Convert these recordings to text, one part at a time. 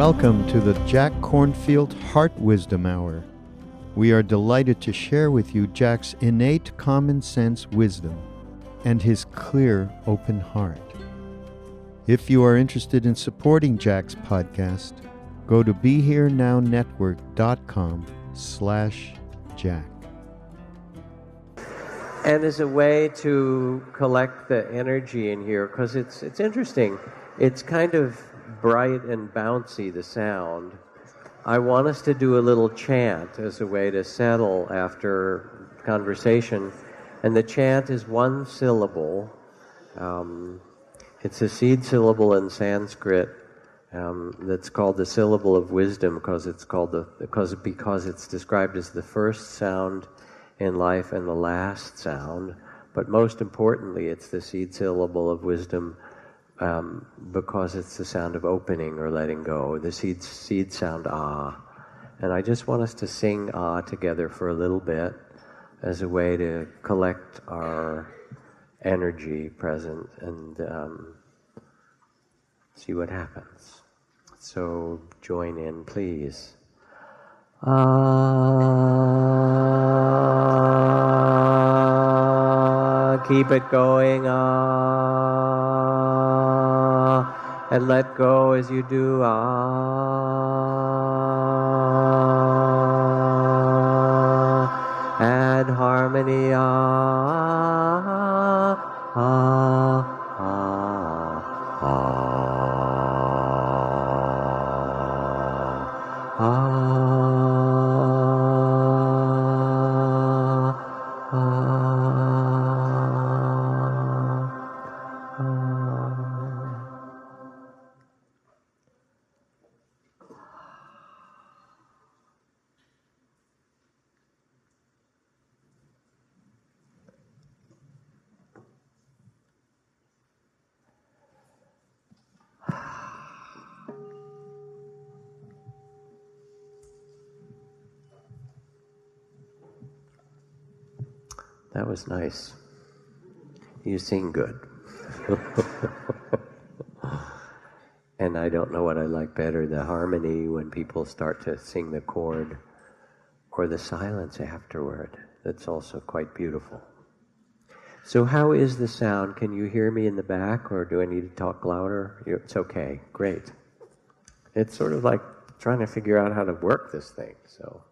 Welcome to the Jack Kornfield Heart Wisdom Hour. We are delighted to share with you Jack's innate common sense wisdom and his clear, open heart. If you are interested in supporting Jack's podcast, go to BeHereNowNetwork.com/Jack. And as a way to collect the energy in here, because it's interesting, it's kind of bright and bouncy, the sound. I want us to do a little chant as a way to settle after conversation. And the chant is one syllable. It's a seed syllable in Sanskrit that's called the syllable of wisdom because it's described as the first sound in life and the last sound. But most importantly, it's the seed syllable of wisdom because it's the sound of opening or letting go. The seed sound ah. And I just want us to sing ah together for a little bit as a way to collect our energy present and see what happens. So join in, please. Ah, keep it going, ah, and let go as you do, ah, add harmony, ah, ah, ah, ah, ah. That was nice. You sing good. And I don't know what I like better, the harmony when people start to sing the chord, or the silence afterward. That's also quite beautiful. So how is the sound? Can you hear me in the back, or do I need to talk louder? It's okay. Great. It's sort of like trying to figure out how to work this thing. So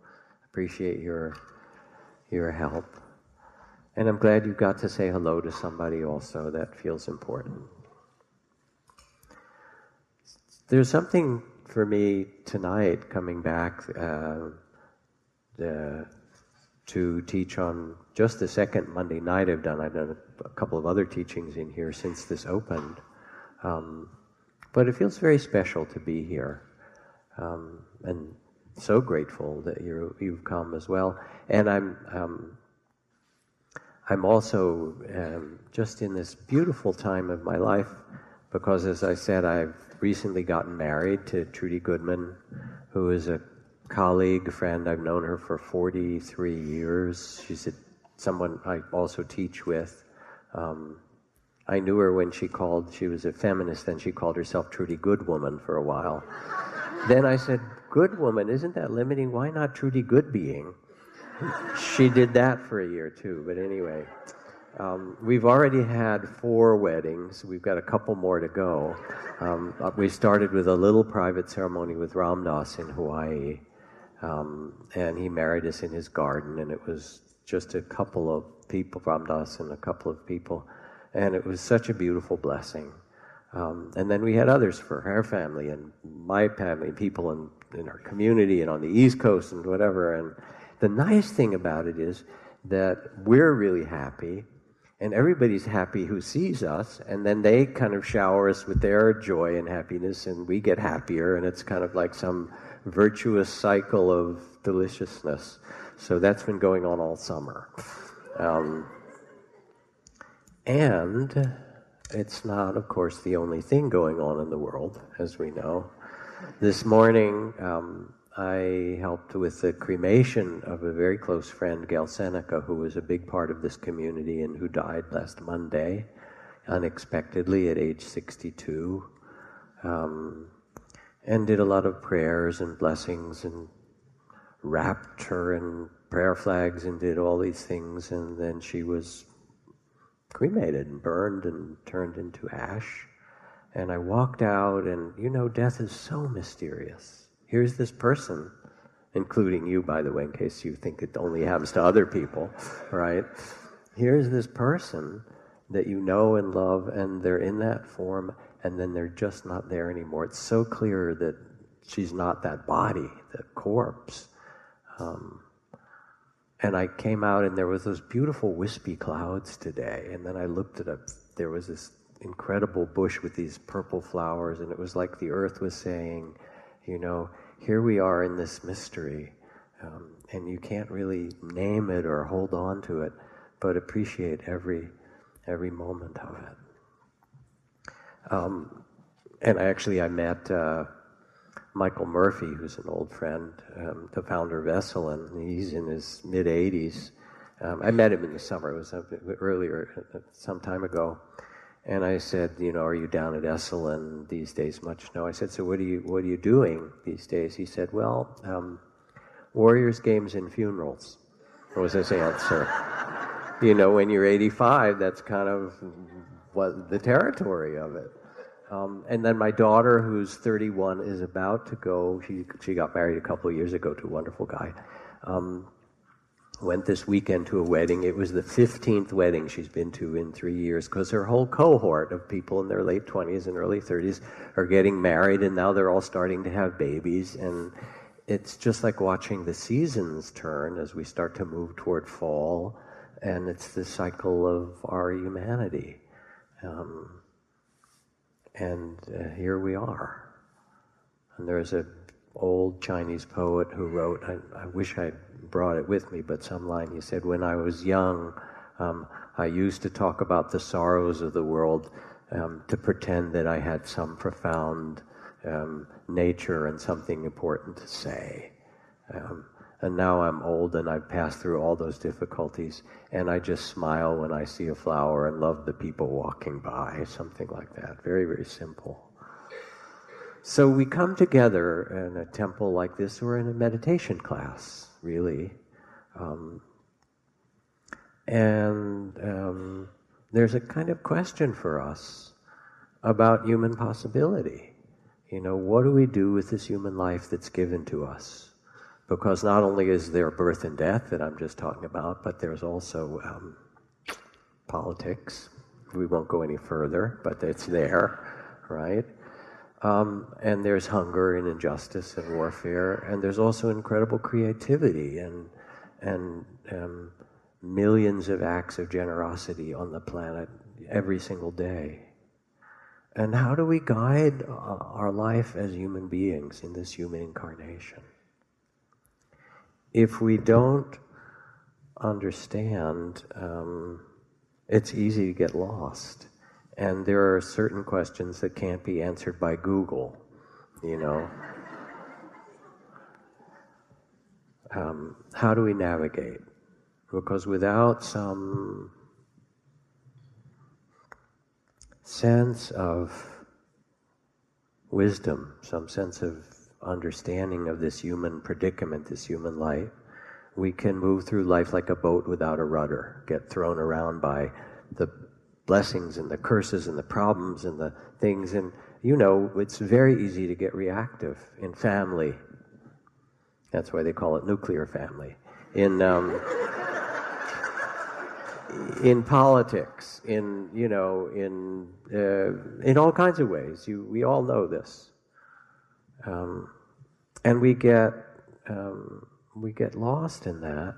appreciate your help. And I'm glad you got to say hello to somebody also. That feels important. There's something for me tonight coming back to teach on just the second Monday night I've done a couple of other teachings in here since this opened. But it feels very special to be here. And so grateful that you've come as well. And I'm also just in this beautiful time of my life because, as I said, I've recently gotten married to Trudy Goodman, who is a colleague, friend. I've known her for 43 years. She's someone I also teach with. I knew her when she was a feminist, and she called herself Trudy Goodwoman for a while. Then I said, Good woman, isn't that limiting? Why not Trudy Good Being? She did that for a year too, but anyway. We've already had 4 weddings. We've got a couple more to go. We started with a little private ceremony with Ram Dass in Hawaii, and he married us in his garden, and it was just a couple of people, Ram Dass and a couple of people, and it was such a beautiful blessing. And then we had others for her family and my family, people in our community and on the East Coast and whatever. And the nice thing about it is that we're really happy, and everybody's happy who sees us, and then they kind of shower us with their joy and happiness, and we get happier, and it's kind of like some virtuous cycle of deliciousness. So that's been going on all summer. And it's not, of course, the only thing going on in the world, as we know. This morning, I helped with the cremation of a very close friend, Gail Seneca, who was a big part of this community and who died last Monday, unexpectedly at age 62. and did a lot of prayers and blessings and wrapped her in prayer flags and did all these things, and then she was cremated and burned and turned into ash. And I walked out, and death is so mysterious. Here's this person, including you, by the way, in case you think it only happens to other people, right? Here's this person that you know and love, and they're in that form, and then they're just not there anymore. It's so clear that she's not that body, the corpse. And I came out, and there was those beautiful wispy clouds today, and then I looked at there was this incredible bush with these purple flowers, and it was like the earth was saying, here we are in this mystery, and you can't really name it or hold on to it, but appreciate every moment of it. And I met Michael Murphy, who's an old friend, the founder of Esalen. He's in his mid-80s. I met him in the summer. It was earlier, some time ago. And I said, are you down at Esalen these days much? No. I said, so what are you doing these days? He said, well, Warriors, games, and funerals was his answer. When you're 85, that's kind of what the territory of it. And then my daughter, who's 31, is about to go. She got married a couple of years ago to a wonderful guy. Went this weekend to a wedding. It was the 15th wedding she's been to in 3 years, because her whole cohort of people in their late 20s and early 30s are getting married, and now they're all starting to have babies. And it's just like watching the seasons turn as we start to move toward fall, and it's the cycle of our humanity. And here we are. And there's an old Chinese poet who wrote, I wish I'd brought it with me, but some line he said, when I was young, I used to talk about the sorrows of the world to pretend that I had some profound nature and something important to say. And now I'm old and I've passed through all those difficulties, and I just smile when I see a flower and love the people walking by, something like that. Very, very simple. So we come together in a temple like this, or in a meditation class, really. There's a kind of question for us about human possibility. What do we do with this human life that's given to us? Because not only is there birth and death that I'm just talking about, but there's also politics. We won't go any further, but it's there, right? And there's hunger and injustice and warfare, and there's also incredible creativity and millions of acts of generosity on the planet every single day. And how do we guide our life as human beings in this human incarnation? If we don't understand, it's easy to get lost. And there are certain questions that can't be answered by Google, How do we navigate? Because without some sense of wisdom, some sense of understanding of this human predicament, this human life, we can move through life like a boat without a rudder, get thrown around by the blessings and the curses and the problems and the things. And it's very easy to get reactive in family. That's why they call it nuclear family. In politics, in all kinds of ways. We all know this. And we get lost in that,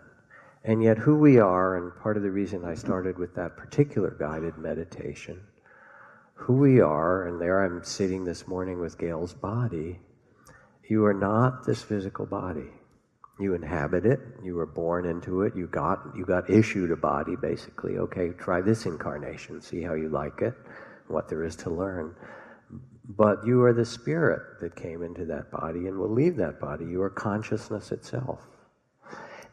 and yet who we are, and part of the reason I started with that particular guided meditation, who we are, and there I'm sitting this morning with Gail's body. You are not this physical body. You inhabit it. You were born into it. You got issued a body, basically. Okay, try this incarnation, see how you like it, what there is to learn. But you are the spirit that came into that body and will leave that body. You are consciousness itself.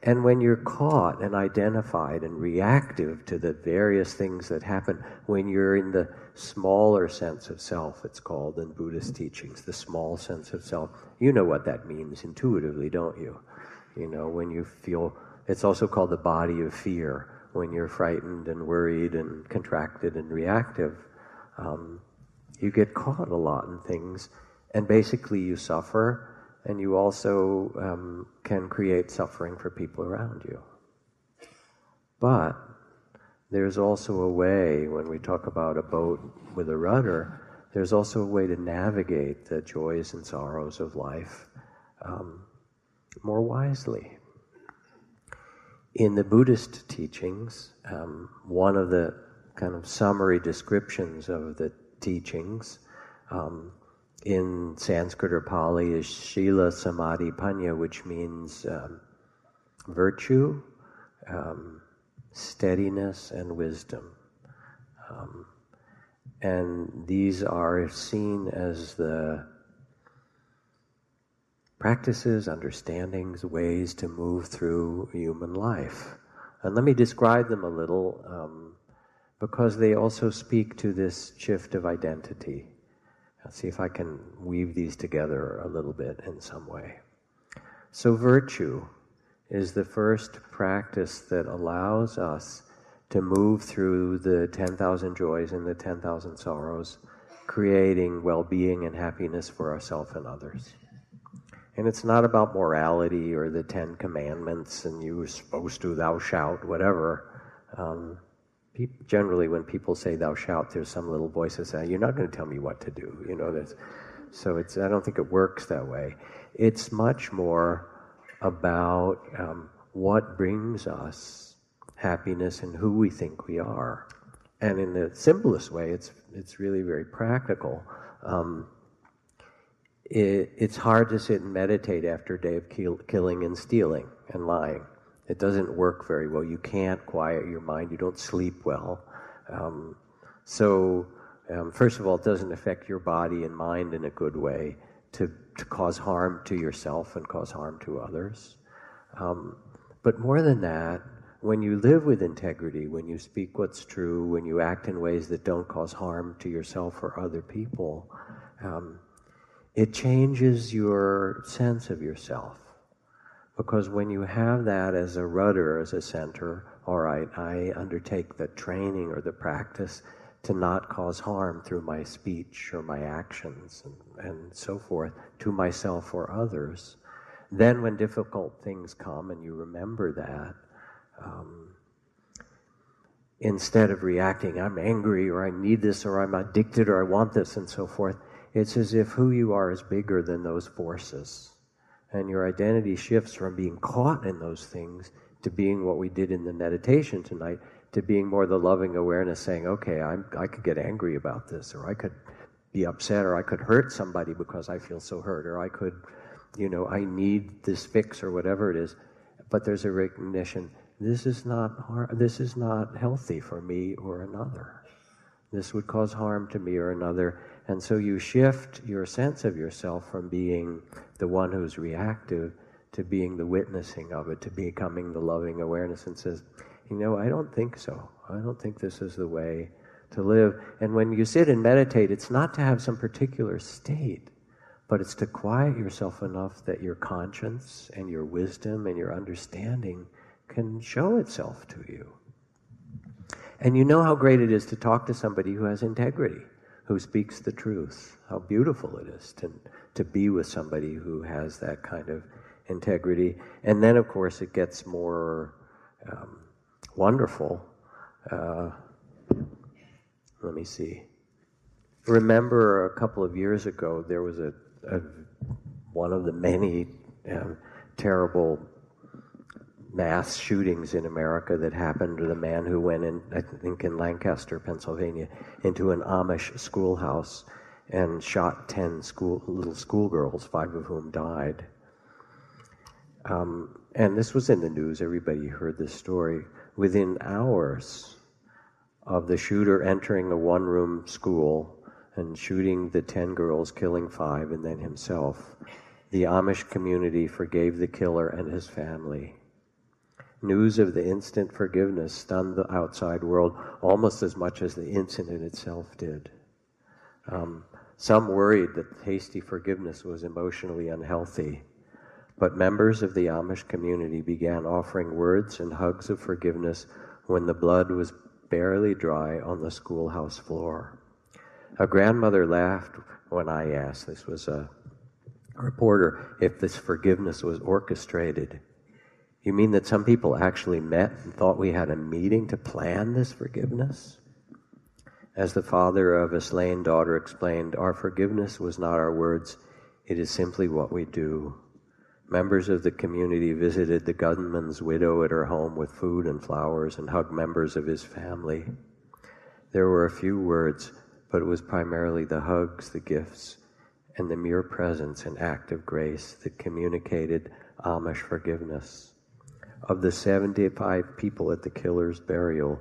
And when you're caught and identified and reactive to the various things that happen, when you're in the smaller sense of self, it's called in Buddhist teachings, the small sense of self, you know what that means intuitively, don't you? You know, when you feel, it's also called the body of fear, when you're frightened and worried and contracted and reactive. You get caught a lot in things, and basically you suffer, and you also can create suffering for people around you. But there's also a way, when we talk about a boat with a rudder, there's also a way to navigate the joys and sorrows of life more wisely. In the Buddhist teachings, one of the kind of summary descriptions of the teachings in Sanskrit or Pali is Sila, Samadhi, Panna, which means virtue, steadiness, and wisdom. And these are seen as the practices, understandings, ways to move through human life. And let me describe them a little, because they also speak to this shift of identity. I'll see if I can weave these together a little bit in some way. So virtue is the first practice that allows us to move through the 10,000 joys and the 10,000 sorrows, creating well-being and happiness for ourselves and others. And it's not about morality or the 10 commandments and you were supposed to, thou shalt, whatever. Generally, when people say thou shalt, there's some little voice that says, you're not going to tell me what to do. You know, so I don't think it works that way. It's much more about what brings us happiness and who we think we are. And in the simplest way, it's really very practical. It's hard to sit and meditate after a day of killing and stealing and lying. It doesn't work very well. You can't quiet your mind. You don't sleep well. First of all, it doesn't affect your body and mind in a good way to cause harm to yourself and cause harm to others. But more than that, when you live with integrity, when you speak what's true, when you act in ways that don't cause harm to yourself or other people, it changes your sense of yourself. Because when you have that as a rudder, as a center, all right, I undertake the training or the practice to not cause harm through my speech or my actions and so forth to myself or others. Then when difficult things come and you remember that, instead of reacting, I'm angry or I need this or I'm addicted or I want this and so forth, it's as if who you are is bigger than those forces. And your identity shifts from being caught in those things to being what we did in the meditation tonight, to being more the loving awareness saying, okay, I could get angry about this, or I could be upset, or I could hurt somebody because I feel so hurt, or I could, I need this fix or whatever it is. But there's a recognition, this is not healthy for me or another. This would cause harm to me or another. And so you shift your sense of yourself from being the one who's reactive to being the witnessing of it, to becoming the loving awareness and says, I don't think so. I don't think this is the way to live. And when you sit and meditate, it's not to have some particular state, but it's to quiet yourself enough that your conscience and your wisdom and your understanding can show itself to you. And you know how great it is to talk to somebody who has integrity, who speaks the truth. How beautiful it is to be with somebody who has that kind of integrity. And then, of course, it gets more wonderful. Let me see. Remember a couple of years ago, there was one of the many terrible mass shootings in America that happened to the man who went in, I think in Lancaster, Pennsylvania, into an Amish schoolhouse and shot 10 little schoolgirls, 5 of whom died. And this was in the news, everybody heard this story. Within hours of the shooter entering a one-room school and shooting the 10 girls, killing 5, and then himself, the Amish community forgave the killer and his family. News of the instant forgiveness stunned the outside world almost as much as the incident itself did. Some worried that hasty forgiveness was emotionally unhealthy, but members of the Amish community began offering words and hugs of forgiveness when the blood was barely dry on the schoolhouse floor. A grandmother laughed when I asked, this was a reporter, if this forgiveness was orchestrated. You mean that some people actually met and thought we had a meeting to plan this forgiveness? As the father of a slain daughter explained, our forgiveness was not our words, it is simply what we do. Members of the community visited the gunman's widow at her home with food and flowers and hugged members of his family. There were a few words, but it was primarily the hugs, the gifts, and the mere presence and act of grace that communicated Amish forgiveness. Of the 75 people at the killer's burial,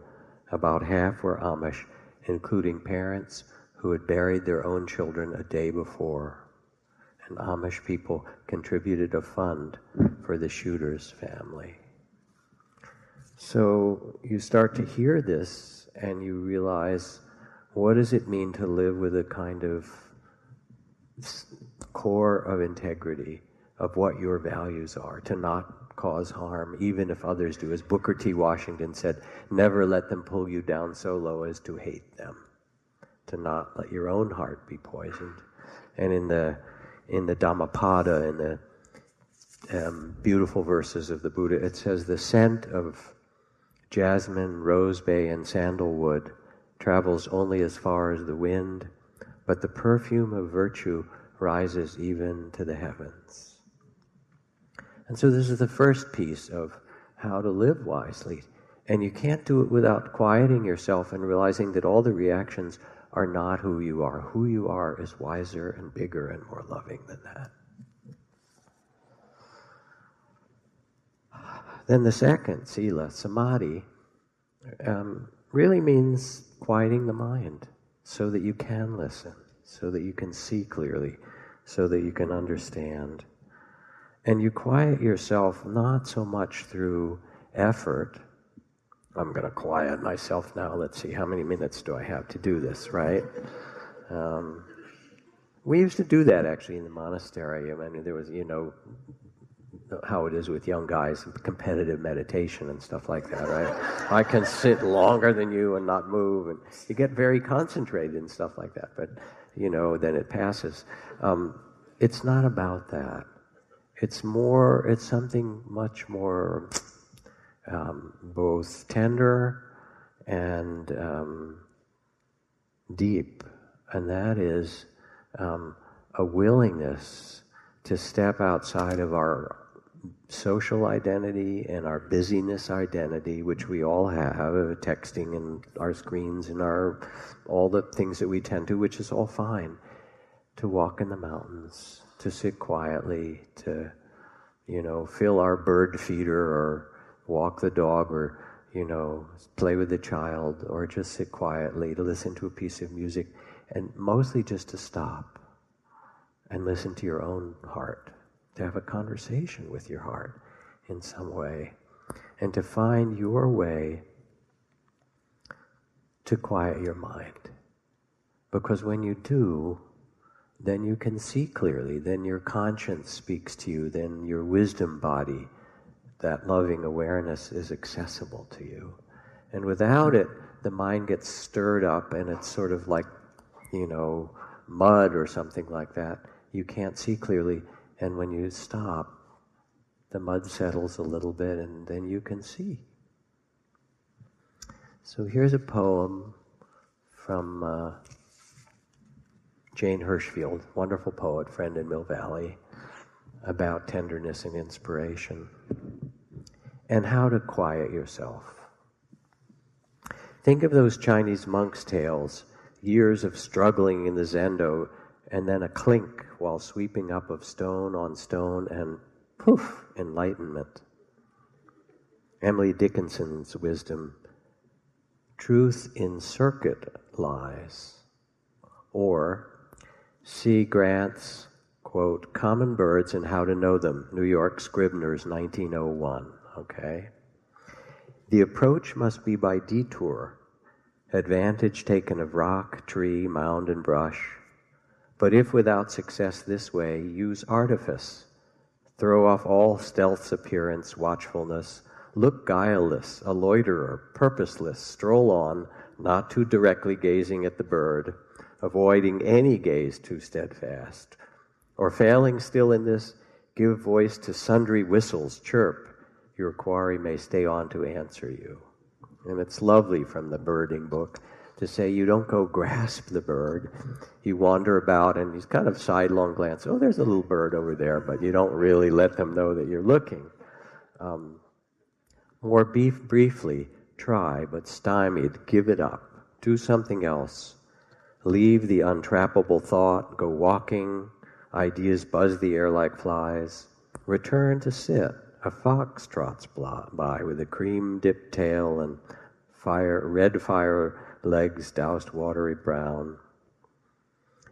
about half were Amish, including parents who had buried their own children a day before. And Amish people contributed a fund for the shooter's family. So you start to hear this and you realize, what does it mean to live with a kind of core of integrity of what your values are, to not cause harm, even if others do. As Booker T. Washington said, never let them pull you down so low as to hate them, to not let your own heart be poisoned. And in the Dhammapada, in the beautiful verses of the Buddha, it says, the scent of jasmine, rosebay, and sandalwood travels only as far as the wind, but the perfume of virtue rises even to the heavens. And so this is the first piece of how to live wisely. And you can't do it without quieting yourself and realizing that all the reactions are not who you are. Who you are is wiser and bigger and more loving than that. Then the second, Sila, Samadhi, really means quieting the mind so that you can listen, so that you can see clearly, so that you can understand. And you quiet yourself not so much through effort. I'm going to quiet myself now. Let's see, how many minutes do I have to do this, right? We used to do that actually in the monastery. I mean, there was, how it is with young guys, competitive meditation and stuff like that, right? I can sit longer than you and not move, and you get very concentrated and stuff like that, but, then it passes. It's not about that. It's something much more both tender and deep, and that is a willingness to step outside of our social identity and our busyness identity, which we all have, texting and our screens and all the things that we tend to, which is all fine, to walk in the mountains, to sit quietly, to, fill our bird feeder or walk the dog or, play with the child or just sit quietly, to listen to a piece of music, and mostly just to stop and listen to your own heart, to have a conversation with your heart in some way, and to find your way to quiet your mind. Because when you do, then you can see clearly, then your conscience speaks to you, then your wisdom body, that loving awareness, is accessible to you. And without it, the mind gets stirred up and it's sort of like, mud or something like that. You can't see clearly, and when you stop, the mud settles a little bit and then you can see. So here's a poem from Jane Hirschfield, wonderful poet, friend in Mill Valley, about tenderness and inspiration and how to quiet yourself. Think of those Chinese monks' tales, years of struggling in the zendo, and then a clink while sweeping up of stone on stone, and poof, enlightenment. Emily Dickinson's wisdom, truth in circuit lies. Or C. Grant's, quote, Common Birds and How to Know Them, New York Scribner's, 1901, okay? The approach must be by detour, advantage taken of rock, tree, mound, and brush. But if without success this way, use artifice. Throw off all stealth's appearance, watchfulness. Look guileless, a loiterer, purposeless. Stroll on, not too directly gazing at the bird, avoiding any gaze too steadfast. Or failing still in this, give voice to sundry whistles, chirp. Your quarry may stay on to answer you. And it's lovely from the birding book to say you don't go grasp the bird. You wander about and you kind of sidelong glance. Oh, there's a little bird over there, but you don't really let them know that you're looking. More briefly, try, but stymied, give it up. Do something else. Leave the untrappable thought, go walking. Ideas buzz the air like flies. Return to sit. A fox trots by with a cream-dipped tail and red fire legs doused watery brown.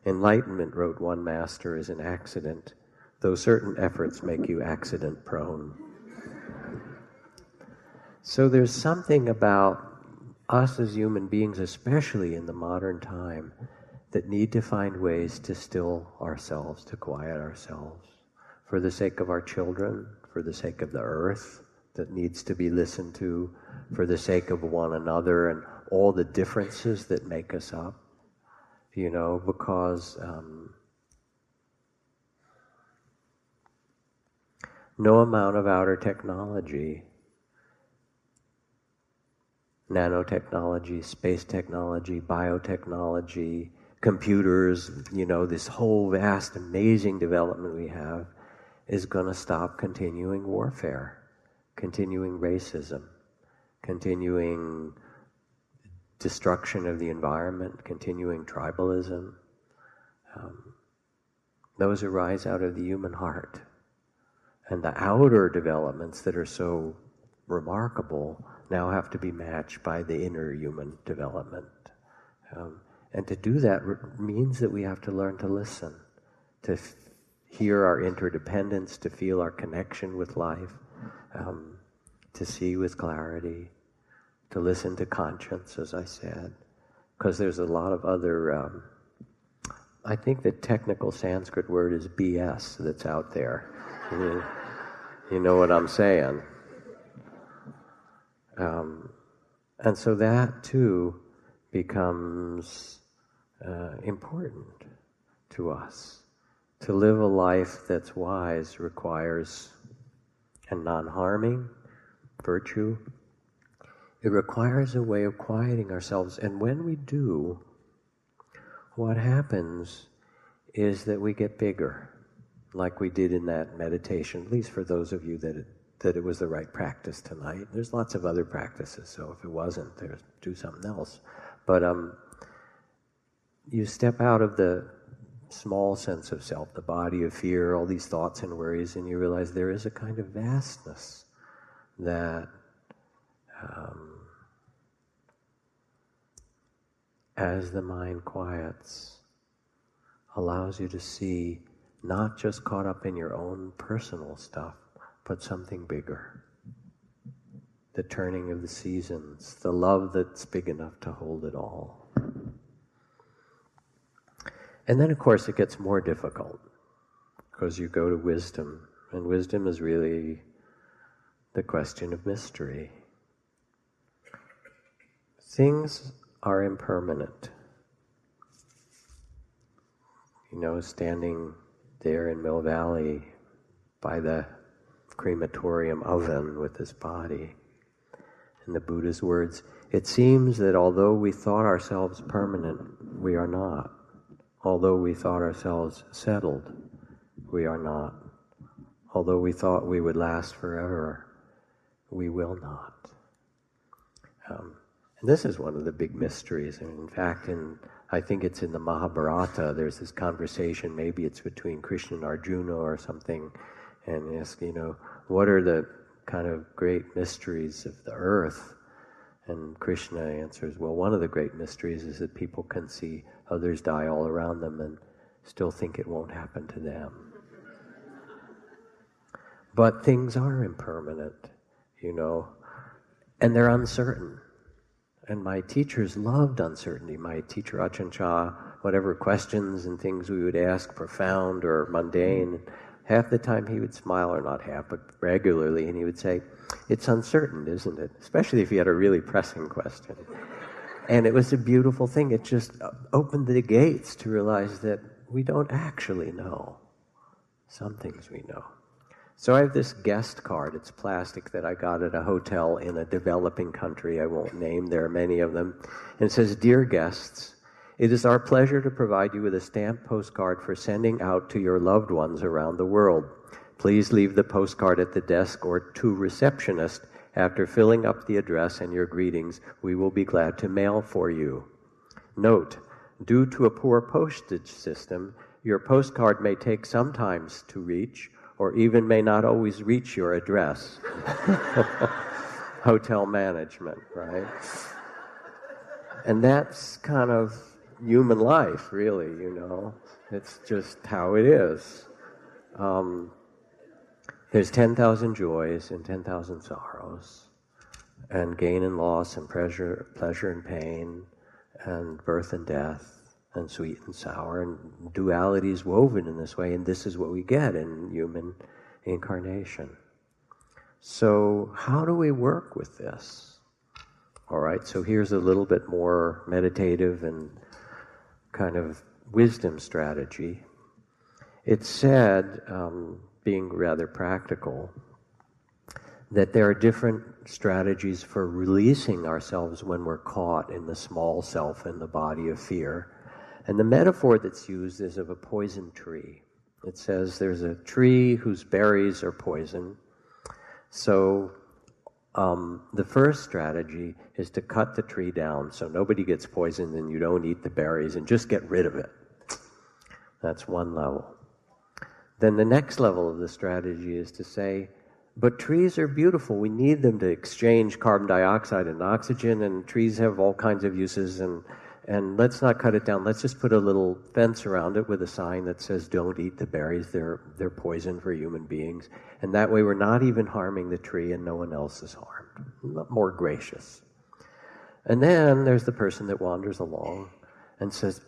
Enlightenment, wrote one master, is an accident, though certain efforts make you accident-prone. So there's something about us as human beings, especially in the modern time, that need to find ways to still ourselves, to quiet ourselves, for the sake of our children, for the sake of the earth that needs to be listened to, for the sake of one another and all the differences that make us up, because no amount of outer technology, nanotechnology, space technology, biotechnology, computers, this whole vast, amazing development we have is going to stop continuing warfare, continuing racism, continuing destruction of the environment, continuing tribalism. Those arise out of the human heart. And the outer developments that are so remarkable now have to be matched by the inner human development. And to do that means that we have to learn to listen, to hear our interdependence, to feel our connection with life, to see with clarity, to listen to conscience, as I said. Because there's a lot of other, I think the technical Sanskrit word is BS that's out there. You know what I'm saying? And so that too becomes important to us. To live a life that's wise requires, and non-harming, virtue. It requires a way of quieting ourselves. And when we do, what happens is that we get bigger, like we did in that meditation, at least for those of you that it was the right practice tonight. There's lots of other practices, so if it wasn't, do something else. But you step out of the small sense of self, the body of fear, all these thoughts and worries, and you realize there is a kind of vastness that as the mind quiets, allows you to see not just caught up in your own personal stuff, but something bigger. The turning of the seasons, the love that's big enough to hold it all. And then, of course, it gets more difficult, because you go to wisdom, and wisdom is really the question of mystery. Things are impermanent. Standing there in Mill Valley by the crematorium oven with this body, in the Buddha's words, it seems that although we thought ourselves permanent, we are not. Although we thought ourselves settled, we are not. Although we thought we would last forever, we will not. And this is one of the big mysteries. And in fact, I think it's in the Mahabharata, there's this conversation, maybe it's between Krishna and Arjuna or something, and ask, what are the kind of great mysteries of the earth? And Krishna answers, well, one of the great mysteries is that people can see others die all around them and still think it won't happen to them. But things are impermanent, And they're uncertain. And my teachers loved uncertainty. My teacher Ajahn Chah, whatever questions and things we would ask, profound or mundane, half the time he would smile, or not half, but regularly, and he would say, "It's uncertain, isn't it?" Especially if he had a really pressing question. And it was a beautiful thing. It just opened the gates to realize that we don't actually know. Some things we know. So I have this guest card. It's plastic that I got at a hotel in a developing country I won't name. There are many of them. And it says, "Dear guests, it is our pleasure to provide you with a stamped postcard for sending out to your loved ones around the world. Please leave the postcard at the desk or to receptionist. After filling up the address and your greetings, we will be glad to mail for you. Note, due to a poor postage system, your postcard may take some time to reach, or even may not always reach your address." Hotel management, right? And that's kind of human life, really, you know. It's just how it is. There's 10,000 joys and 10,000 sorrows, and gain and loss, and pleasure and pain, and birth and death, and sweet and sour, and duality is woven in this way, and this is what we get in human incarnation. So how do we work with this? All right, so here's a little bit more meditative and kind of wisdom strategy. It's said, being rather practical, that there are different strategies for releasing ourselves when we're caught in the small self and the body of fear. And the metaphor that's used is of a poison tree. It says there's a tree whose berries are poison. So the first strategy is to cut the tree down so nobody gets poisoned and you don't eat the berries, and just get rid of it. That's one level. Then the next level of the strategy is to say, but trees are beautiful. We need them to exchange carbon dioxide and oxygen, and trees have all kinds of uses, and let's not cut it down. Let's just put a little fence around it with a sign that says, "Don't eat the berries. They're poison for human beings." And that way we're not even harming the tree and no one else is harmed. More gracious. And then there's the person that wanders along and says,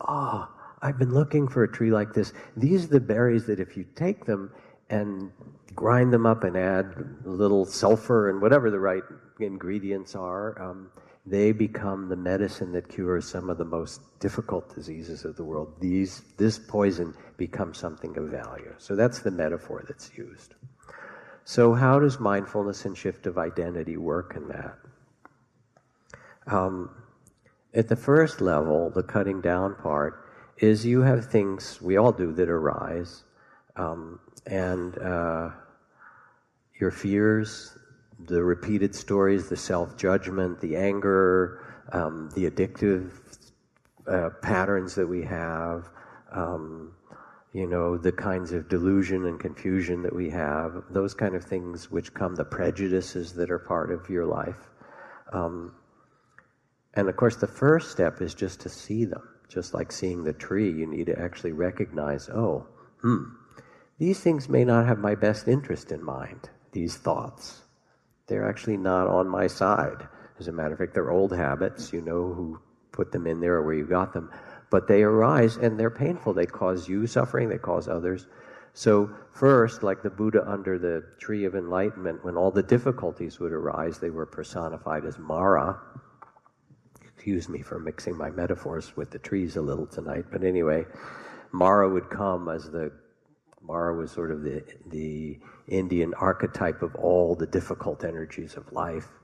I've been looking for a tree like this. These are the berries that if you take them and grind them up and add a little sulfur and whatever the right ingredients are, they become the medicine that cures some of the most difficult diseases of the world. This poison becomes something of value. So that's the metaphor that's used. So how does mindfulness and shift of identity work in that? At the first level, the cutting down part, is you have things, we all do, that arise, and your fears, the repeated stories, the self-judgment, the anger, the addictive patterns that we have, the kinds of delusion and confusion that we have, those kind of things which come, the prejudices that are part of your life. And of course the first step is just to see them. Just like seeing the tree, you need to actually recognize, these things may not have my best interest in mind, these thoughts. They're actually not on my side. As a matter of fact, they're old habits. You know who put them in there or where you got them. But they arise and they're painful. They cause you suffering, they cause others. So first, like the Buddha under the tree of enlightenment, when all the difficulties would arise, they were personified as Mara. Excuse me for mixing my metaphors with the trees a little tonight, but anyway, Mara would come as Mara was sort of the Indian archetype of all the difficult energies of life,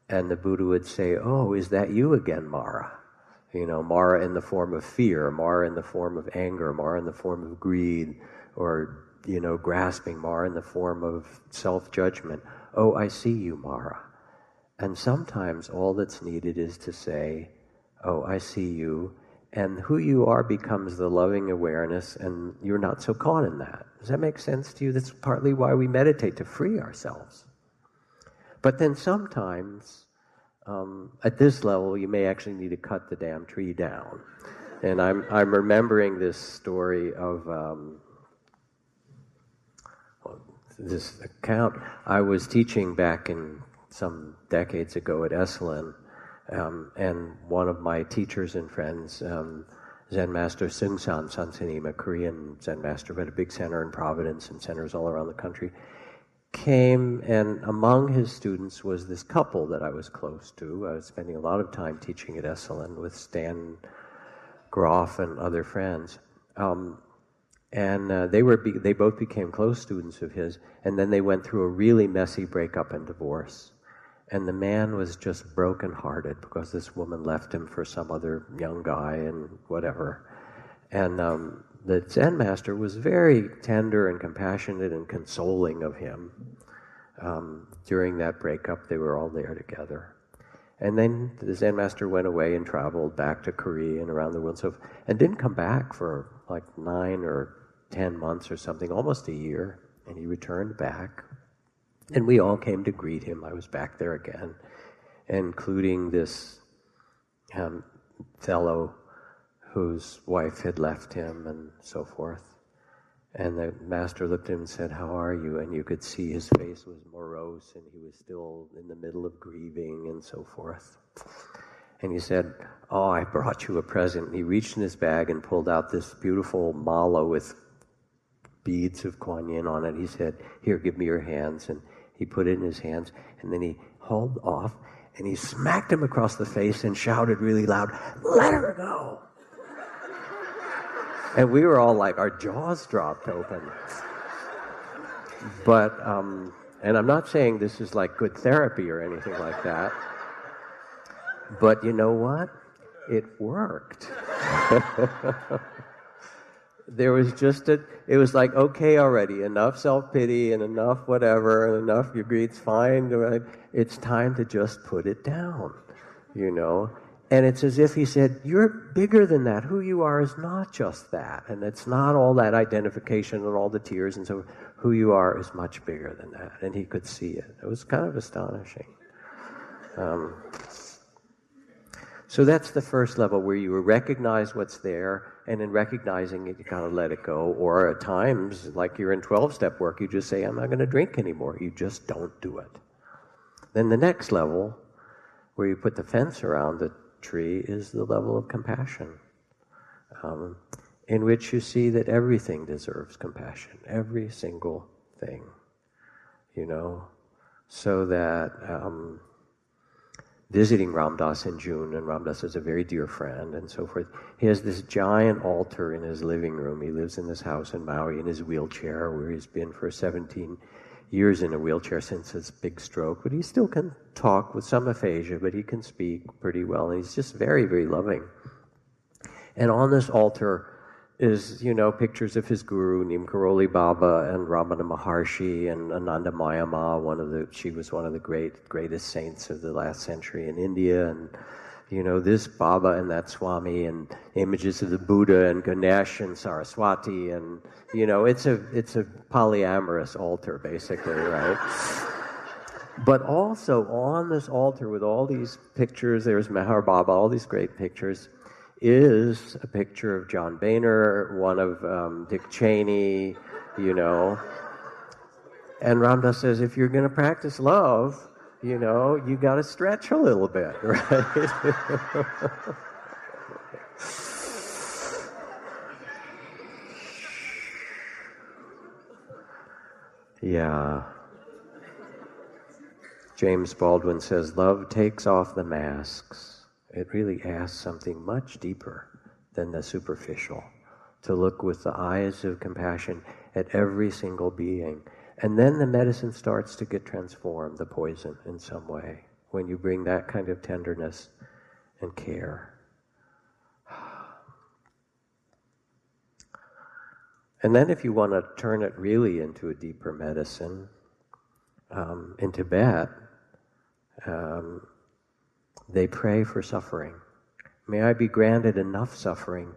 and the Buddha would say, is that you again, Mara? Mara in the form of fear, Mara in the form of anger, Mara in the form of greed, or, grasping, Mara in the form of self-judgment. I see you, Mara. And sometimes all that's needed is to say, I see you, and who you are becomes the loving awareness, and you're not so caught in that. Does that make sense to you? That's partly why we meditate, to free ourselves. But then sometimes, at this level, you may actually need to cut the damn tree down. And I'm remembering this story of this account. I was teaching back in some decades ago at Esalen, and one of my teachers and friends, Zen Master Seungsan Sansanim, a Korean Zen master, but a big center in Providence and centers all around the country, came, and among his students was this couple that I was close to. I was spending a lot of time teaching at Esalen with Stan Groff and other friends. They both became close students of his, and then they went through a really messy breakup and divorce. And the man was just brokenhearted because this woman left him for some other young guy and whatever. And the Zen master was very tender and compassionate and consoling of him. During that breakup, they were all there together. And then the Zen master went away and traveled back to Korea and around the world, and didn't come back for like 9 or 10 months or something, almost a year. And he returned back. And we all came to greet him. I was back there again, including this fellow whose wife had left him and so forth. And the master looked at him and said, "How are you?" And you could see his face was morose and he was still in the middle of grieving and so forth. And he said, "Oh, I brought you a present." And he reached in his bag and pulled out this beautiful mala with beads of Kuan Yin on it. He said, "Here, give me your hands." And he put it in his hands, and then he hauled off, and he smacked him across the face and shouted really loud, "Let her go!" And we were all like, our jaws dropped open. But, and I'm not saying this is like good therapy or anything like that, but you know what? It worked. There was it was like, okay already, enough self-pity and enough whatever, and enough you agree, it's fine. Right? It's time to just put it down, you know. And it's as if he said, you're bigger than that. Who you are is not just that. And it's not all that identification and all the tears and so who you are is much bigger than that. And he could see it. It was kind of astonishing. So that's the first level, where you recognize what's there, and in recognizing it, you kind of let it go. Or at times, like you're in 12-step work, you just say, I'm not going to drink anymore. You just don't do it. Then the next level, where you put the fence around the tree, is the level of compassion, in which you see that everything deserves compassion, every single thing, you know, so that visiting Ram Dass in June, and Ram Dass is a very dear friend and so forth, he has this giant altar in his living room. He lives in this house in Maui in his wheelchair, where he's been for 17 years in a wheelchair since his big stroke, but he still can talk with some aphasia, but he can speak pretty well, and he's just very, very loving. And on this altar is, you know, pictures of his guru, Neem Karoli Baba, and Ramana Maharshi, and Ananda Mayama, she was one of the greatest saints of the last century in India, and, you know, this Baba and that Swami, and images of the Buddha and Ganesh and Saraswati, and, you know, it's a polyamorous altar, basically, right? But also on this altar with all these pictures, there's Meher Baba, all these great pictures, is a picture of John Boehner, one of Dick Cheney, you know. And Ram Dass says, if you're going to practice love, you know, you got to stretch a little bit, right? Yeah. James Baldwin says, love takes off the masks. It really asks something much deeper than the superficial, to look with the eyes of compassion at every single being. And then the medicine starts to get transformed, the poison, in some way, when you bring that kind of tenderness and care. And then if you want to turn it really into a deeper medicine, in Tibet, they pray for suffering. May I be granted enough suffering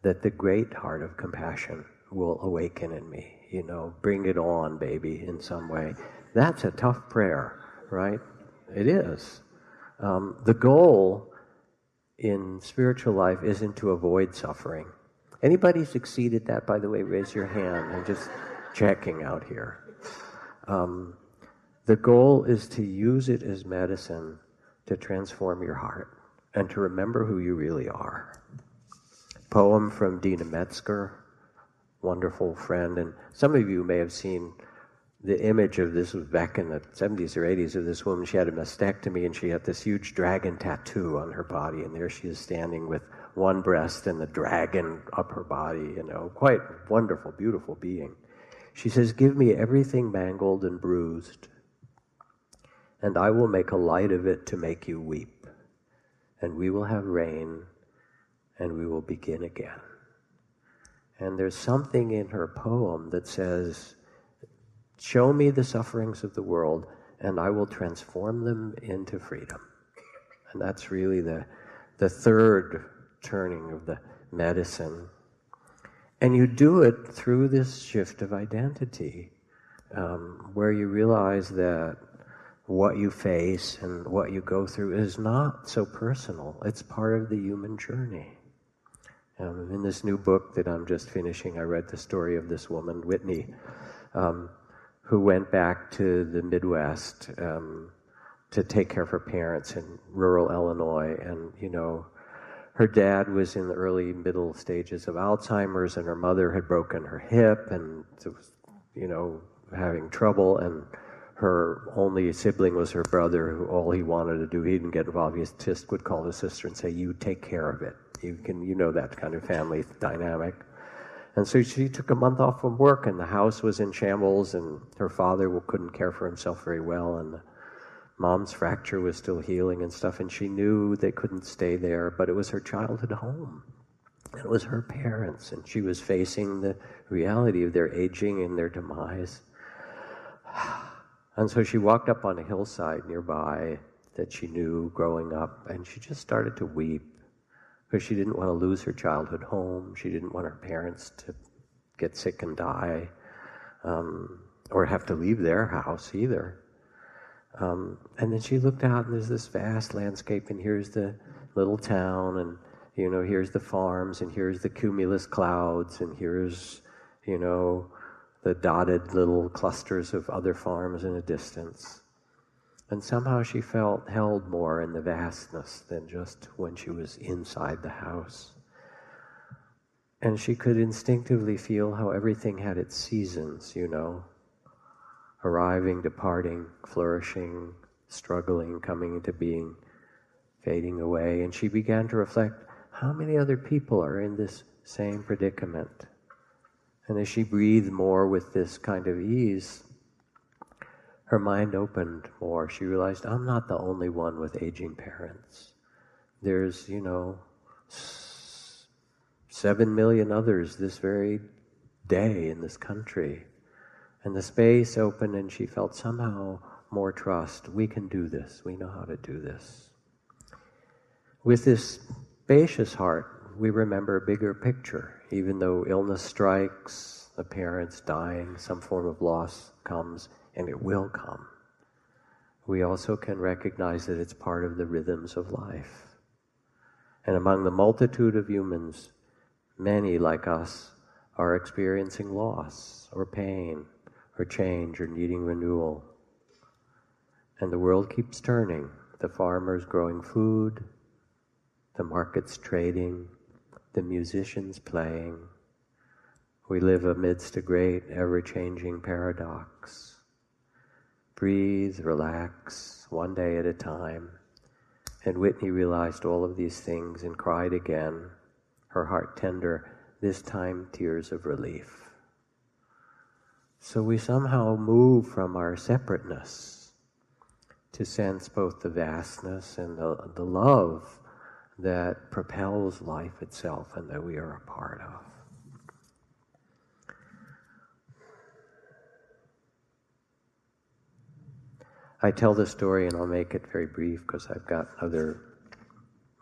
that the great heart of compassion will awaken in me. You know, bring it on, baby, in some way. That's a tough prayer, right? It is. The goal in spiritual life isn't to avoid suffering. Anybody succeeded that, by the way? Raise your hand. I'm just checking out here. The goal is to use it as medicine to transform your heart and to remember who you really are. Poem from Dina Metzger, wonderful friend, and some of you may have seen the image of this. Was back in the 70s or 80s of this woman. She had a mastectomy and she had this huge dragon tattoo on her body, and there she is standing with one breast and the dragon up her body, quite wonderful, beautiful being. She says, "Give me everything mangled and bruised, and I will make a light of it to make you weep, and we will have rain, and we will begin again." And there's something in her poem that says, show me the sufferings of the world, and I will transform them into freedom. And that's really the third turning of the medicine. And you do it through this shift of identity, where you realize that what you face and what you go through is not so personal. It's part of the human journey. In this new book that I'm just finishing, I read the story of this woman, Whitney, who went back to the Midwest to take care of her parents in rural Illinois. And, her dad was in the early middle stages of Alzheimer's, and her mother had broken her hip and was, having trouble. And her only sibling was her brother, who all he wanted to do, he didn't get involved. He just would call his sister and say, "You take care of it. That kind of family dynamic." And so she took a month off from work, and the house was in shambles, and her father couldn't care for himself very well, and the mom's fracture was still healing and stuff, and she knew they couldn't stay there, but it was her childhood home. It was her parents, and she was facing the reality of their aging and their demise. And so she walked up on a hillside nearby that she knew growing up, and she just started to weep, because she didn't want to lose her childhood home. She didn't want her parents to get sick and die, or have to leave their house either. And then she looked out, and there's this vast landscape, and here's the little town, and here's the farms, and here's the cumulus clouds, and here's the dotted little clusters of other farms in a distance. And somehow she felt held more in the vastness than just when she was inside the house. And she could instinctively feel how everything had its seasons, arriving, departing, flourishing, struggling, coming into being, fading away. And she began to reflect, how many other people are in this same predicament? And as she breathed more with this kind of ease, her mind opened more. She realized, I'm not the only one with aging parents. There's, 7 million others this very day in this country. And the space opened, and she felt somehow more trust. We can do this. We know how to do this. With this spacious heart, we remember a bigger picture. Even though illness strikes, the parents dying, some form of loss comes, and it will come, we also can recognize that it's part of the rhythms of life. And among the multitude of humans, many like us are experiencing loss or pain or change or needing renewal. And the world keeps turning. The farmers growing food, the markets trading, the musicians playing. We live amidst a great, ever-changing paradox. Breathe, relax, one day at a time. And Whitney realized all of these things and cried again, her heart tender, this time tears of relief. So we somehow move from our separateness to sense both the vastness and the love that propels life itself and that we are a part of. I tell this story, and I'll make it very brief because I've got other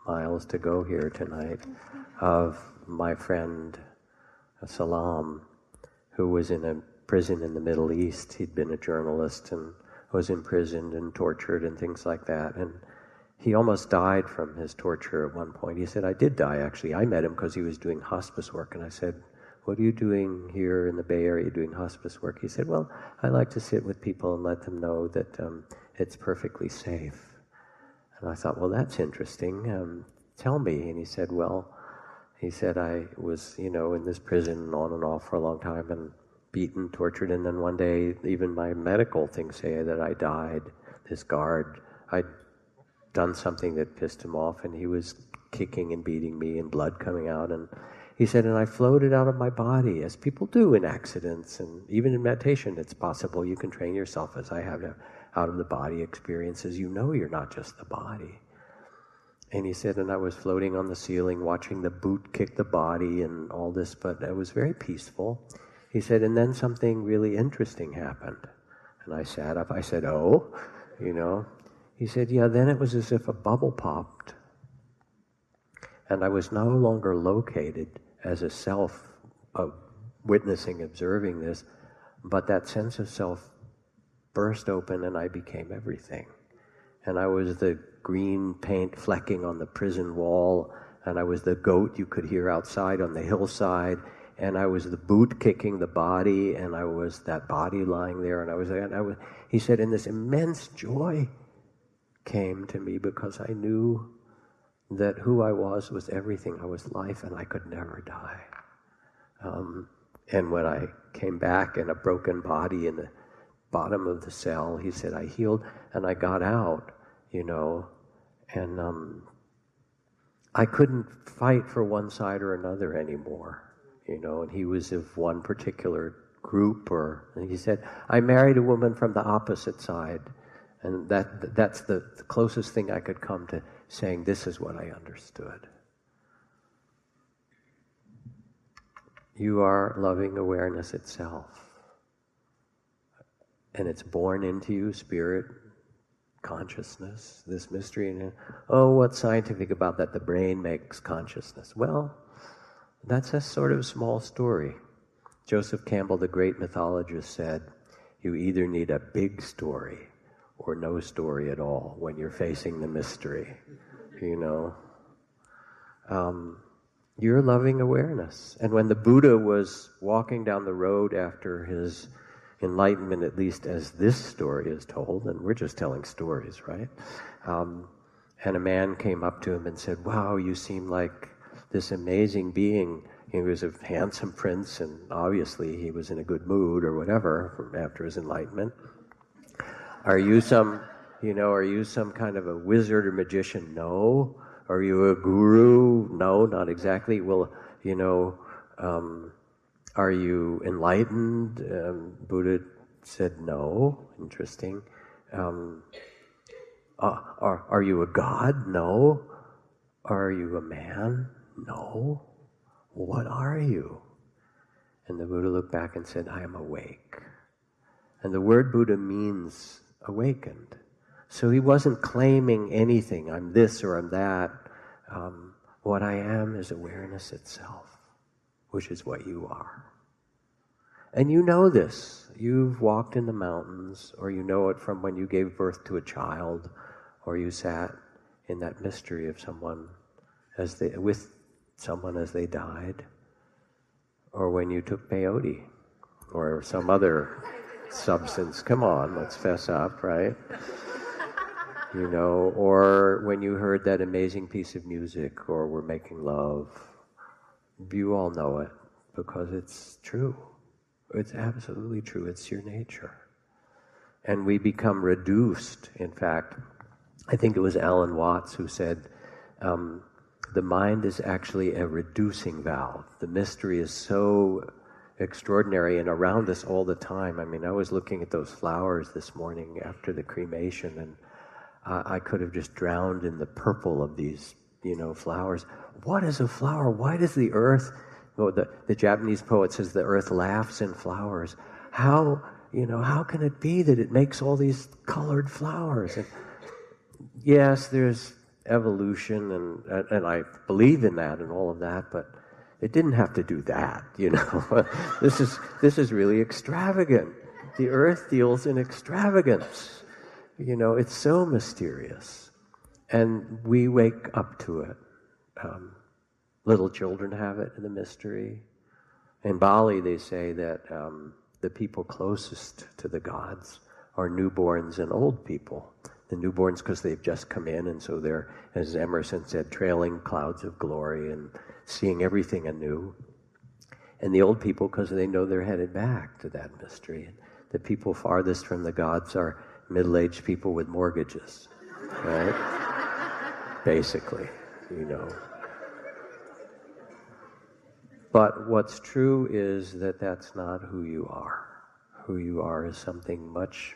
miles to go here tonight, of my friend Salam, who was in a prison in the Middle East. He'd been a journalist and was imprisoned and tortured and things like that. And he almost died from his torture at one point. He said, I did die, actually. I met him because he was doing hospice work. And I said, what are you doing here in the Bay Area doing hospice work? He said, well, I like to sit with people and let them know that it's perfectly safe. And I thought, well, that's interesting. Tell me. And he said, I was, in this prison on and off for a long time and beaten, tortured, and then one day even my medical things say that I died. This guard, I'd done something that pissed him off, and he was kicking and beating me and blood coming out. And he said, and I floated out of my body, as people do in accidents, and even in meditation it's possible you can train yourself, as I have, to out of the body experiences. You're not just the body. And he said, and I was floating on the ceiling watching the boot kick the body and all this, but it was very peaceful. He said, and then something really interesting happened. And I sat up, I said, oh, He said, yeah, then it was as if a bubble popped. And I was no longer located as a self, witnessing, observing this, but that sense of self burst open and I became everything. And I was the green paint flecking on the prison wall, and I was the goat you could hear outside on the hillside, and I was the boot kicking the body, and I was that body lying there, and I was, he said, and this immense joy came to me because I knew that who I was everything. I was life, and I could never die. And when I came back in a broken body in the bottom of the cell, he said, I healed, and I got out, and I couldn't fight for one side or another anymore, and he was of one particular group, and he said, I married a woman from the opposite side, and that's the closest thing I could come to saying this is what I understood. You are loving awareness itself, and it's born into you, spirit, consciousness, this mystery. And what's scientific about that? The brain makes consciousness. Well, that's a sort of small story. Joseph Campbell, the great mythologist, said, you either need a big story or no story at all when you're facing the mystery, You're loving awareness. And when the Buddha was walking down the road after his enlightenment, at least as this story is told, and we're just telling stories, right? And a man came up to him and said, wow, you seem like this amazing being. He was a handsome prince, and obviously he was in a good mood or whatever after his enlightenment. Are you some kind of a wizard or magician? No. Are you a guru? No, not exactly. Well, are you enlightened? Buddha said no. Interesting. Are you a god? No. Are you a man? No. What are you? And the Buddha looked back and said, I am awake. And the word Buddha means awakened. So he wasn't claiming anything, I'm this or I'm that. What I am is awareness itself, which is what you are. And you know this. You've walked in the mountains, or you know it from when you gave birth to a child, or you sat in that mystery of someone with someone as they died, or when you took peyote, or some other substance. Come on, let's fess up, right? Or when you heard that amazing piece of music, or were making love. You all know it, because it's true. It's absolutely true. It's your nature. And we become reduced. In fact, I think it was Alan Watts who said, the mind is actually a reducing valve. The mystery is so extraordinary and around us all the time. I mean, I was looking at those flowers this morning after the cremation, and I could have just drowned in the purple of these, flowers. What is a flower? Why does the earth, the Japanese poet says the earth laughs in flowers. How can it be that it makes all these colored flowers? And yes, there's evolution, and I believe in that and all of that, but it didn't have to do that, This is really extravagant. The earth deals in extravagance. It's so mysterious. And we wake up to it. Little children have it in the mystery. In Bali, they say that the people closest to the gods are newborns and old people. The newborns because they've just come in, and so they're, as Emerson said, trailing clouds of glory and seeing everything anew. And the old people because they know they're headed back to that mystery. The people farthest from the gods are middle-aged people with mortgages, right? Basically, you know. But what's true is that that's not who you are. Who you are is something much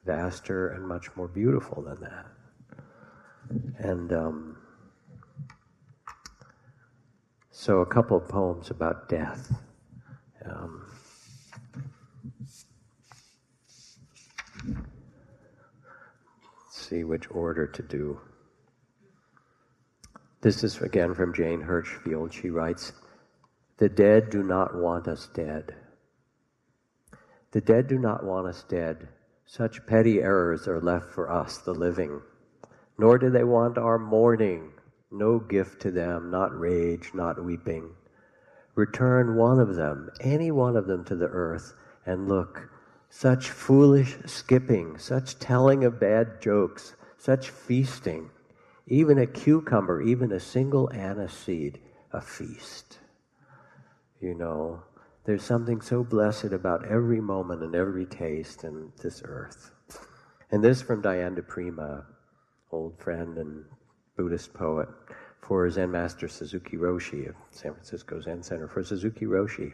vaster and much more beautiful than that. And so a couple of poems about death. Let's see which order to do. This is again from Jane Hirschfield. She writes, "The dead do not want us dead. The dead do not want us dead. Such petty errors are left for us, the living. Nor do they want our mourning. No gift to them, not rage, not weeping. Return one of them, any one of them, to the earth, and look, such foolish skipping, such telling of bad jokes, such feasting. Even a cucumber, even a single anise seed, a feast." You know, there's something so blessed about every moment and every taste in this earth. And this from Diane de Prima, old friend and Buddhist poet, for Zen Master Suzuki Roshi of San Francisco Zen Center, for Suzuki Roshi.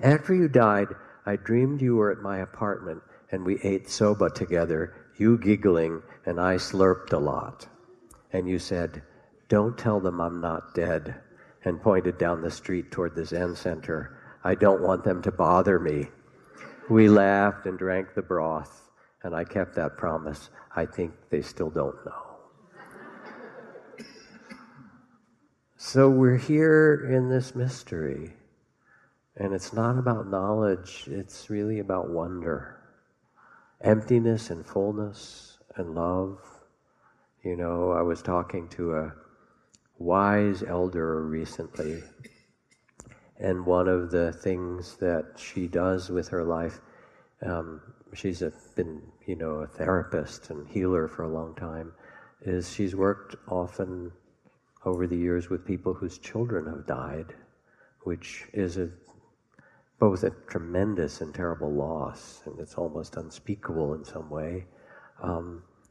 "After you died, I dreamed you were at my apartment and we ate soba together, you giggling and I slurped a lot. And you said, 'Don't tell them I'm not dead,' and pointed down the street toward the Zen Center. 'I don't want them to bother me.' We laughed and drank the broth, and I kept that promise. I think they still don't know." So we're here in this mystery, and it's not about knowledge, it's really about wonder. Emptiness and fullness and love. You know, I was talking to a wise elder recently, and one of the things that she does with her life, she's been, you know, a therapist and healer for a long time, is she's worked often over the years with people whose children have died, which is both a tremendous and terrible loss, and it's almost unspeakable in some way.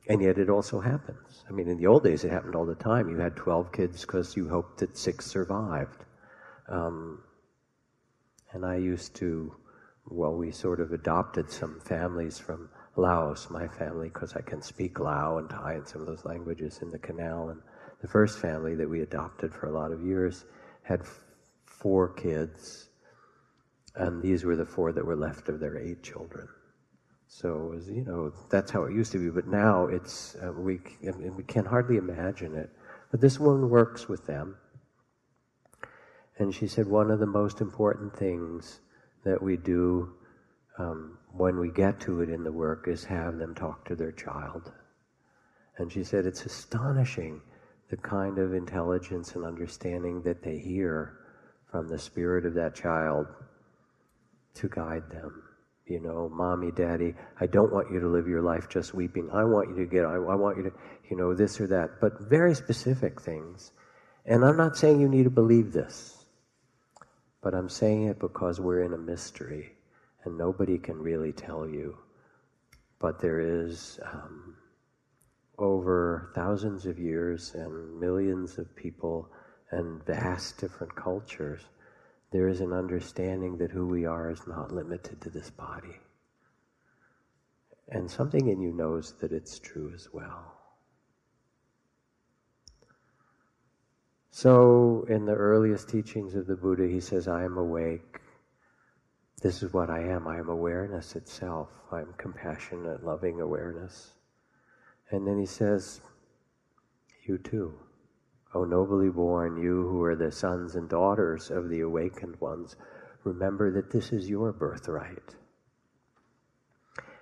And yet it also happens. I mean, in the old days it happened all the time. You had 12 kids because you hoped that 6 survived. And I used to, well, we sort of adopted some families from Laos, my family, because I can speak Lao and Thai and some of those languages in the canal. And the first family that we adopted for a lot of years had 4 kids, and these were the 4 that were left of their 8 children. So, it was, you know, that's how it used to be, but now it's, we can hardly imagine it. But this woman works with them, and she said one of the most important things that we do when we get to it in the work is have them talk to their child. And she said it's astonishing the kind of intelligence and understanding that they hear from the spirit of that child to guide them. You know, "Mommy, Daddy, I don't want you to live your life just weeping. I want you to I want you to, you know, this or that." But very specific things. And I'm not saying you need to believe this, but I'm saying it because we're in a mystery and nobody can really tell you. But there is, over thousands of years and millions of people and vast different cultures, there is an understanding that who we are is not limited to this body. And something in you knows that it's true as well. So in the earliest teachings of the Buddha, he says, "I am awake. This is what I am. I am awareness itself. I am compassionate, loving awareness." And then he says, "You too. O nobly born, you who are the sons and daughters of the awakened ones, remember that this is your birthright."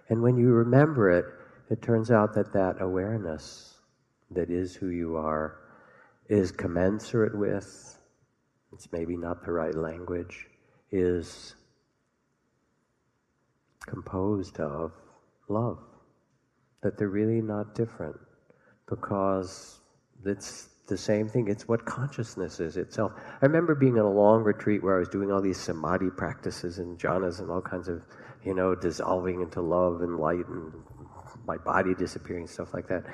And when you remember it, it turns out that that awareness that is who you are is commensurate with, it's maybe not the right language, is composed of love. That they're really not different, because it's the same thing. It's what consciousness is itself. I remember being in a long retreat where I was doing all these Samadhi practices and jhanas and all kinds of, dissolving into love and light and my body disappearing, stuff like that.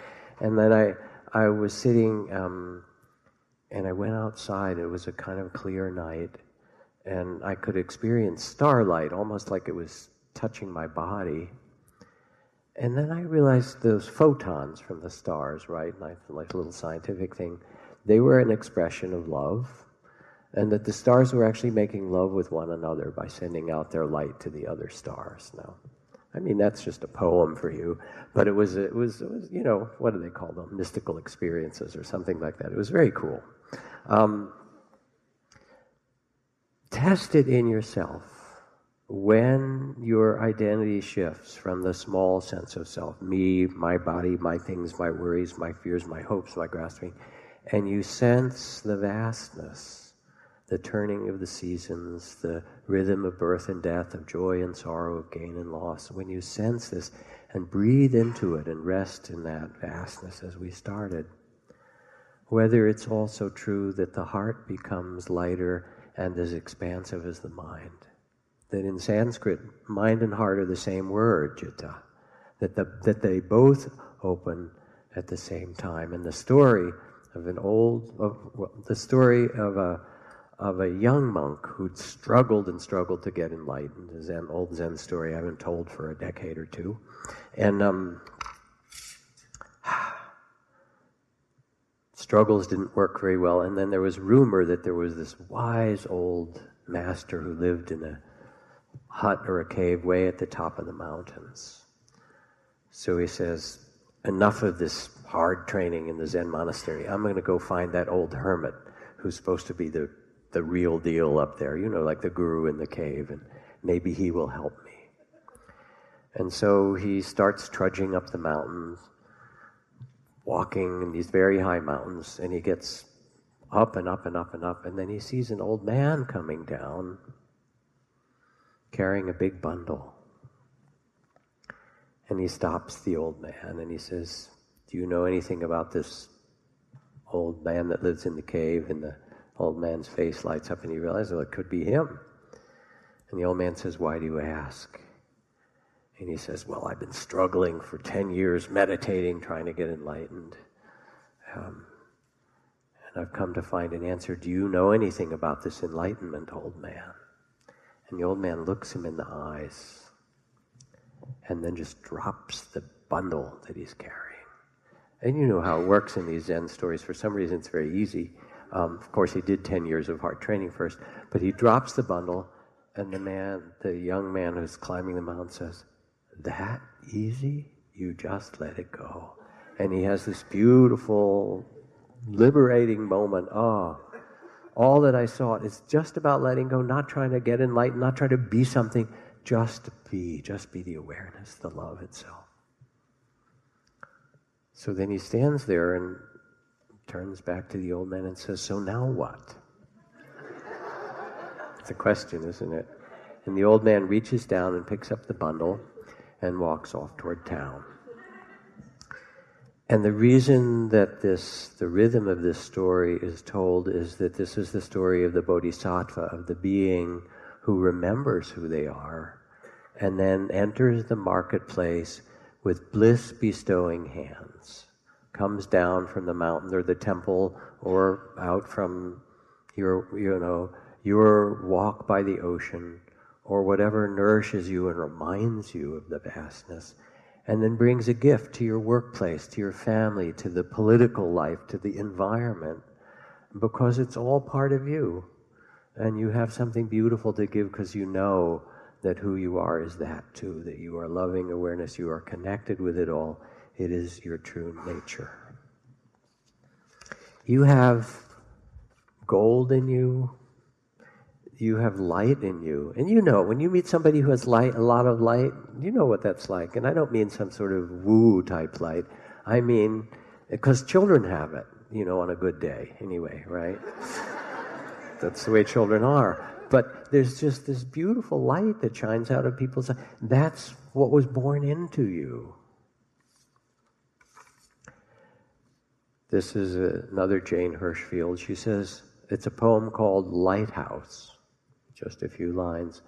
And then I was sitting, and I went outside. It was a kind of clear night, and I could experience starlight, almost like it was touching my body. And then I realized those photons from the stars, right, like a little scientific thing, they were an expression of love, and that the stars were actually making love with one another by sending out their light to the other stars. Now, I mean, that's just a poem for you, but it was what do they call them? Mystical experiences or something like that. It was very cool. Test it in yourself. When your identity shifts from the small sense of self, me, my body, my things, my worries, my fears, my hopes, my grasping, and you sense the vastness, the turning of the seasons, the rhythm of birth and death, of joy and sorrow, of gain and loss, when you sense this and breathe into it and rest in that vastness as we started, whether it's also true that the heart becomes lighter and as expansive as the mind. That in Sanskrit, mind and heart are the same word, citta. That they both open at the same time. And the story of a young monk who'd struggled and struggled to get enlightened, is an old Zen story I've been told for a decade or two, and struggles didn't work very well. And then there was rumor that there was this wise old master who lived in a hut or a cave way at the top of the mountains. So he says, enough of this hard training in the Zen monastery. I'm going to go find that old hermit who's supposed to be the real deal up there, like the guru in the cave, and maybe he will help me. And so he starts trudging up the mountains, walking in these very high mountains, and he gets up and up and up and up, and then he sees an old man coming down carrying a big bundle. And he stops the old man and he says, do you know anything about this old man that lives in the cave? And the old man's face lights up and he realizes, well, it could be him. And the old man says, why do you ask? And he says, well, I've been struggling for 10 years, meditating, trying to get enlightened. And I've come to find an answer. Do you know anything about this enlightenment, old man? And the old man looks him in the eyes and then just drops the bundle that he's carrying. And you know how it works in these Zen stories. For some reason, it's very easy. Of course, he did 10 years of hard training first, but he drops the bundle, and the young man who's climbing the mountain says, that easy? You just let it go. And he has this beautiful, liberating moment. All that I sought is just about letting go, not trying to get enlightened, not trying to be something, just be the awareness, the love itself. So then he stands there and turns back to the old man and says, so now what? It's a question, isn't it? And the old man reaches down and picks up the bundle and walks off toward town. And the reason that the rhythm of this story is told is that this is the story of the bodhisattva, of the being who remembers who they are and then enters the marketplace with bliss-bestowing hands, comes down from the mountain or the temple or out from your walk by the ocean or whatever nourishes you and reminds you of the vastness, and then brings a gift to your workplace, to your family, to the political life, to the environment, because it's all part of you. And you have something beautiful to give because you know that who you are is that too, that you are loving awareness, you are connected with it all. It is your true nature. You have gold in you. You have light in you. And you know, when you meet somebody who has light, a lot of light, you know what that's like. And I don't mean some sort of woo-type light. I mean, because children have it, on a good day anyway, right? That's the way children are. But there's just this beautiful light that shines out of people's eyes. That's what was born into you. This is another Jane Hirschfield. She says, it's a poem called Lighthouse. Just a few lines.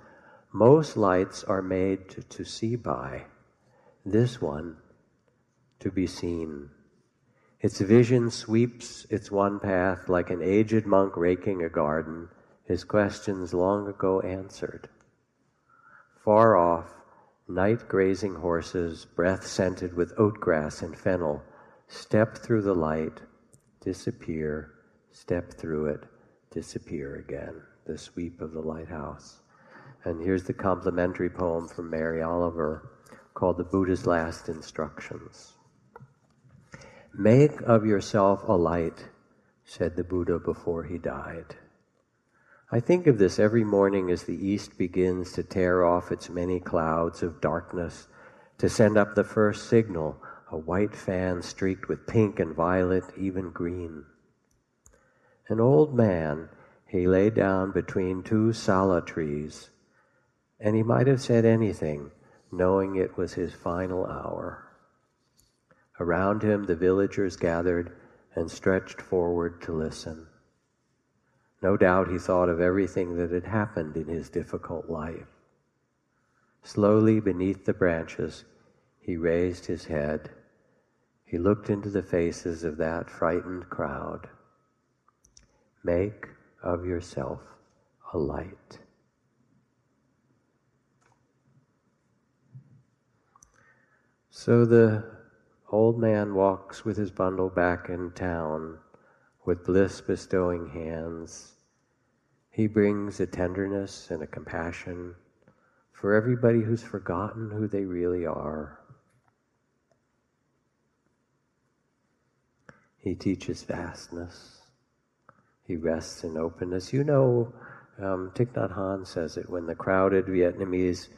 Most lights are made to see by. This one, to be seen. Its vision sweeps its one path like an aged monk raking a garden, his questions long ago answered. Far off, night-grazing horses, breath scented with oatgrass and fennel, step through the light, disappear, step through it, disappear again. The sweep of the lighthouse. And here's the complimentary poem from Mary Oliver called The Buddha's Last Instructions. Make of yourself a light, said the Buddha before he died. I think of this every morning as the east begins to tear off its many clouds of darkness, to send up the first signal, a white fan streaked with pink and violet, even green. An old man, he lay down between two Sila trees, and he might have said anything, knowing it was his final hour. Around him the villagers gathered and stretched forward to listen. No doubt he thought of everything that had happened in his difficult life. Slowly beneath the branches, he raised his head. He looked into the faces of that frightened crowd. Make of yourself a light. So the old man walks with his bundle back in town, with bliss-bestowing hands. He brings a tenderness and a compassion for everybody who's forgotten who they really are. He teaches vastness. He rests in openness. You know, Thich Nhat Hanh says it, when the crowded Vietnamese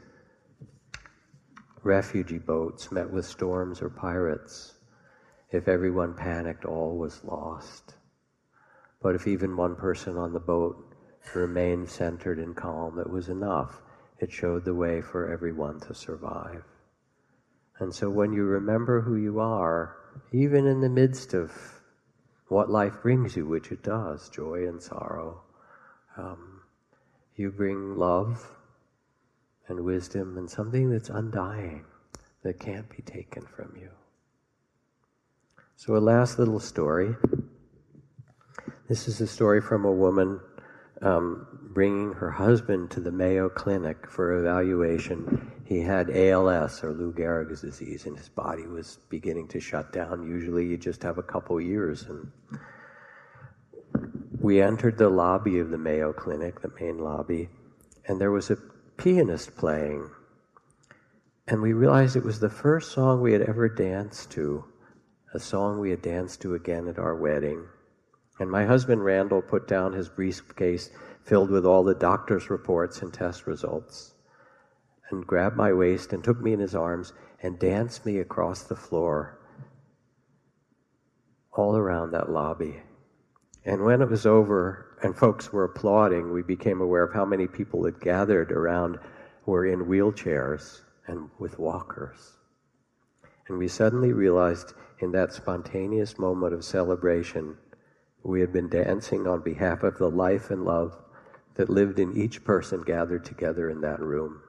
refugee boats met with storms or pirates, if everyone panicked, all was lost. But if even one person on the boat remained centered and calm, it was enough. It showed the way for everyone to survive. And so when you remember who you are, even in the midst of what life brings you, which it does, joy and sorrow, you bring love and wisdom and something that's undying, that can't be taken from you. So a last little story. This is a story from a woman bringing her husband to the Mayo Clinic for evaluation. He had ALS, or Lou Gehrig's disease, and his body was beginning to shut down. Usually you just have a couple years. And we entered the lobby of the Mayo Clinic, the main lobby, and there was a pianist playing. And we realized it was the first song we had ever danced to, a song we had danced to again at our wedding. And my husband, Randall, put down his briefcase filled with all the doctor's reports and test results, and grabbed my waist and took me in his arms and danced me across the floor all around that lobby. And when it was over and folks were applauding, we became aware of how many people had gathered around were in wheelchairs and with walkers. And we suddenly realized in that spontaneous moment of celebration, we had been dancing on behalf of the life and love that lived in each person gathered together in that room.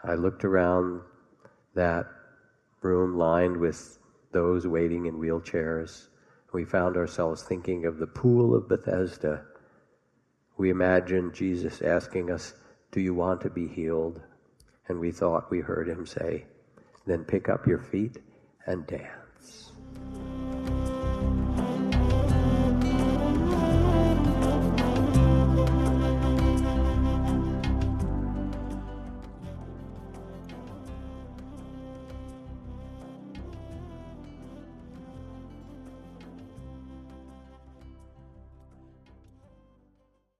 I looked around that room lined with those waiting in wheelchairs. We found ourselves thinking of the pool of Bethesda. We imagined Jesus asking us, "Do you want to be healed?" And we thought we heard him say, "Then pick up your feet and dance."